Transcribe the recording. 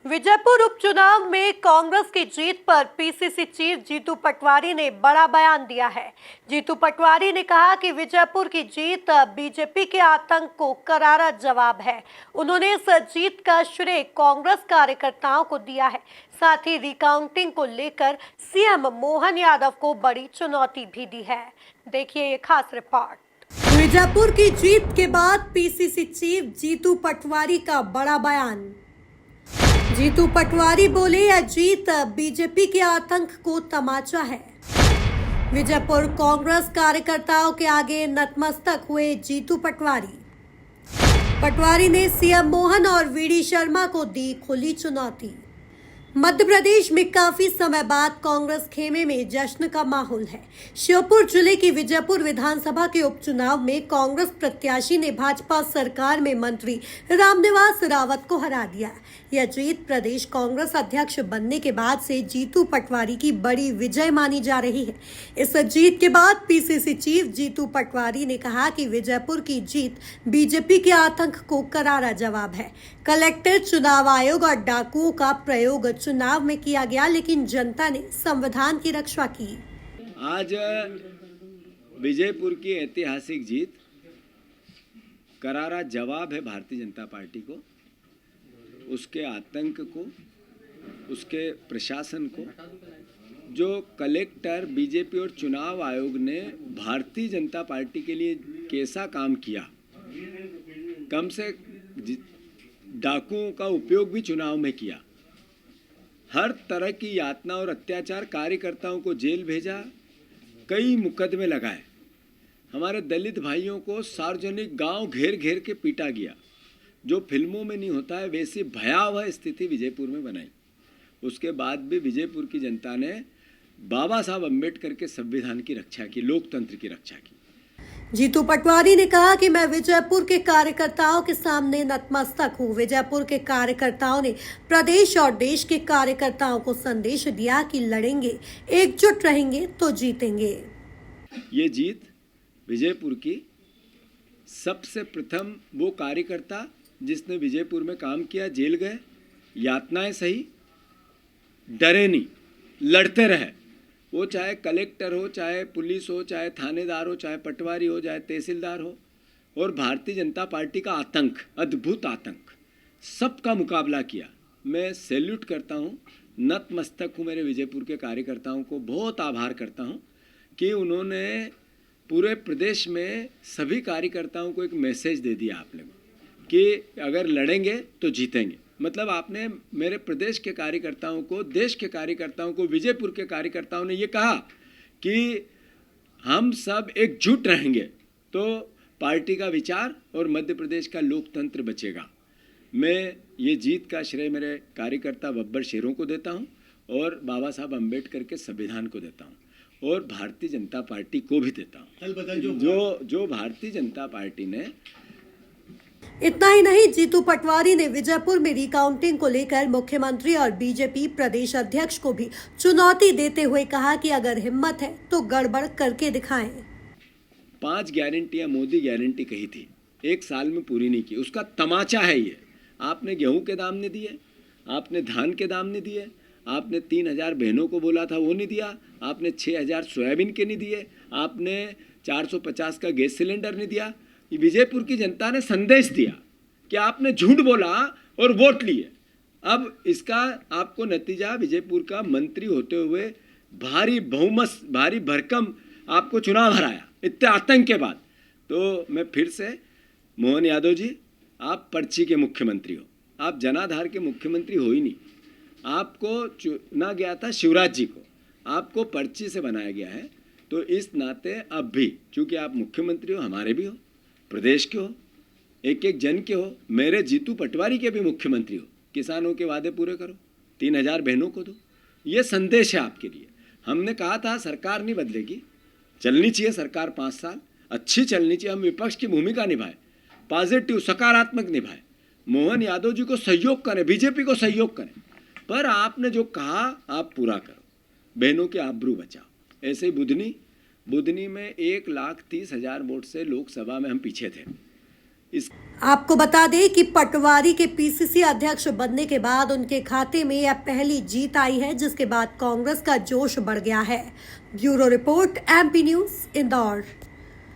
विजयपुर उपचुनाव में कांग्रेस की जीत पर पीसीसी चीफ जीतू पटवारी ने बड़ा बयान दिया है। जीतू पटवारी ने कहा कि विजयपुर की जीत बीजेपी के आतंक को करारा जवाब है। उन्होंने इस जीत का श्रेय कांग्रेस कार्यकर्ताओं को दिया है। साथ ही रिकाउंटिंग को लेकर सीएम मोहन यादव को बड़ी चुनौती भी दी है। देखिए ये खास रिपोर्ट। विजयपुर की जीत के बाद पीसीसी चीफ जीतू पटवारी का बड़ा बयान। जीतू पटवारी बोले, यह जीत बीजेपी के आतंक को तमाचा है। विजयपुर कांग्रेस कार्यकर्ताओं के आगे नतमस्तक हुए जीतू पटवारी। पटवारी ने सीएम मोहन और वीडी शर्मा को दी खुली चुनौती। मध्य प्रदेश में काफी समय बाद कांग्रेस खेमे में जश्न का माहौल है। श्योपुर जिले की विजयपुर विधानसभा के उपचुनाव में कांग्रेस प्रत्याशी ने भाजपा सरकार में मंत्री रामनिवास रावत को हरा दिया। यह जीत प्रदेश कांग्रेस अध्यक्ष बनने के बाद से जीतू पटवारी की बड़ी विजय मानी जा रही है। इस जीत के बाद पीसीसी चीफ जीतू पटवारी ने कहा कि विजयपुर की जीत बीजेपी के आतंक को करारा जवाब है। कलेक्टर, चुनाव आयोग और डाकुओं का प्रयोग चुनाव में किया गया, लेकिन जनता ने संविधान की रक्षा की। आज विजयपुर की ऐतिहासिक जीत करारा जवाब है भारतीय जनता पार्टी को, उसके आतंक को, उसके प्रशासन को। जो कलेक्टर, बीजेपी और चुनाव आयोग ने भारतीय जनता पार्टी के लिए कैसा काम किया, कम से डाकुओं का उपयोग भी चुनाव में किया, हर तरह की यातना और अत्याचार, कार्यकर्ताओं को जेल भेजा, कई मुकदमे लगाए, हमारे दलित भाइयों को सार्वजनिक गांव घेर घेर के पीटा गया। जो फिल्मों में नहीं होता है वैसी भयावह स्थिति विजयपुर में बनाई। उसके बाद भी विजयपुर की जनता ने बाबा साहब अम्बेडकर के संविधान की रक्षा की, लोकतंत्र की रक्षा की। जीतू पटवारी ने कहा कि मैं विजयपुर के कार्यकर्ताओं के सामने नतमस्तक हूं। विजयपुर के कार्यकर्ताओं ने प्रदेश और देश के कार्यकर्ताओं को संदेश दिया कि लड़ेंगे, एकजुट रहेंगे तो जीतेंगे। ये जीत विजयपुर की सबसे प्रथम वो कार्यकर्ता जिसने विजयपुर में काम किया, जेल गए, यातनाएं सही, डरे नहीं, लड़ते रहे। वो चाहे कलेक्टर हो, चाहे पुलिस हो, चाहे थानेदार हो, चाहे पटवारी हो, चाहे तहसीलदार हो। और भारतीय जनता पार्टी का आतंक, अद्भुत आतंक, सबका मुकाबला किया। मैं सैल्यूट करता हूँ, नतमस्तक हूँ मेरे विजयपुर के कार्यकर्ताओं को, बहुत आभार करता हूँ कि उन्होंने पूरे प्रदेश में सभी कार्यकर्ताओं को एक मैसेज दे दिया आपने कि अगर लड़ेंगे तो जीतेंगे। मतलब आपने मेरे प्रदेश के कार्यकर्ताओं को, देश के कार्यकर्ताओं को, विजयपुर के कार्यकर्ताओं ने ये कहा कि हम सब एकजुट रहेंगे तो पार्टी का विचार और मध्य प्रदेश का लोकतंत्र बचेगा। मैं ये जीत का श्रेय मेरे कार्यकर्ता बब्बर शेरों को देता हूँ और बाबा साहब अम्बेडकर के संविधान को देता हूँ और भारतीय जनता पार्टी को भी देता हूँ। जो भारतीय जनता पार्टी ने। इतना ही नहीं, जीतू पटवारी ने विजयपुर में रिकाउंटिंग को लेकर मुख्यमंत्री और बीजेपी प्रदेश अध्यक्ष को भी चुनौती देते हुए कहा कि अगर हिम्मत है तो गड़बड़ करके दिखाएं। 5 गारंटियां मोदी गारंटी कही थी, 1 साल में पूरी नहीं की, उसका तमाचा है ये। आपने गेहूं के दाम नहीं दिए, आपने धान के दाम नहीं दिए, आपने 3000 बहनों को बोला था वो नहीं दिया, आपने 6000 सोयाबीन के नहीं दिए, आपने 450 का गैस सिलेंडर नहीं दिया। विजयपुर की जनता ने संदेश दिया कि आपने झूठ बोला और वोट लिए। अब इसका आपको नतीजा, विजयपुर का मंत्री होते हुए भारी बहुमत, भारी भरकम आपको चुनाव हराया इतने आतंक के बाद। तो मैं फिर से, मोहन यादव जी, आप पर्ची के मुख्यमंत्री हो, आप जनाधार के मुख्यमंत्री हो ही नहीं। आपको चुना गया था शिवराज जी को, आपको पर्ची से बनाया गया है। तो इस नाते अब भी, चूंकि आप मुख्यमंत्री हो, हमारे भी हो, प्रदेश के हो, एक एक जन के हो, मेरे जीतू पटवारी के भी मुख्यमंत्री हो, किसानों के वादे पूरे करो, 3000 बहनों को दो। ये संदेश है आपके लिए। हमने कहा था सरकार नहीं बदलेगी, चलनी चाहिए सरकार 5 साल, अच्छी चलनी चाहिए, हम विपक्ष की भूमिका निभाए, पॉजिटिव सकारात्मक निभाए, मोहन यादव जी को सहयोग करें, बीजेपी को सहयोग करें, पर आपने जो कहा आप पूरा करो, बहनों के आबरू बचाओ। ऐसे ही बुधनी में 1,30,000 वोट से लोकसभा में हम पीछे थे। इस आपको बता दें कि पटवारी के पीसीसी अध्यक्ष बनने के बाद उनके खाते में यह पहली जीत आई है, जिसके बाद कांग्रेस का जोश बढ़ गया है। Bureau report, MP news, Indore.